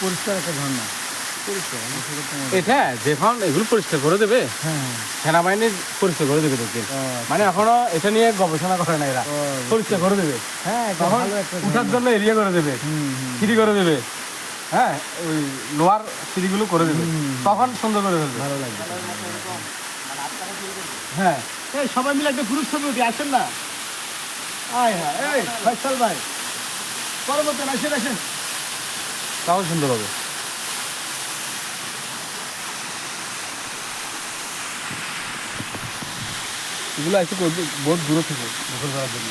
পরিষ্কার একটা ঝর্ণা। এটা যেখন এগুলো পরিষ্কার করে দেবে, সেনাবাহিনী পরিষ্কার করে দেবে তোকে, মানে এখনো এটা নিয়ে গবেষণা করে না এরা, পরিষ্কার করে দেবে। হ্যাঁ, তখন উঠার জন্য এরিয়া করে দেবে, সিঁড়ি করে দেবে, হ্যাঁ ওই লোহার সিঁড়িগুলো করে দেবে, তখন সুন্দর করে ফেলবে, ভালো লাগবে। হ্যাঁ। এই সবাই মিলে একটা গ্রুপ ছবি উঠি, আসেন না? আয় হ্যাঁ, এই ফয়সাল ভাই, পরবর্তী আসেন আসেন। তাও সুন্দর হবে। এগুলো আছে বহুত দূরে থেকে গোসল করার জন্য।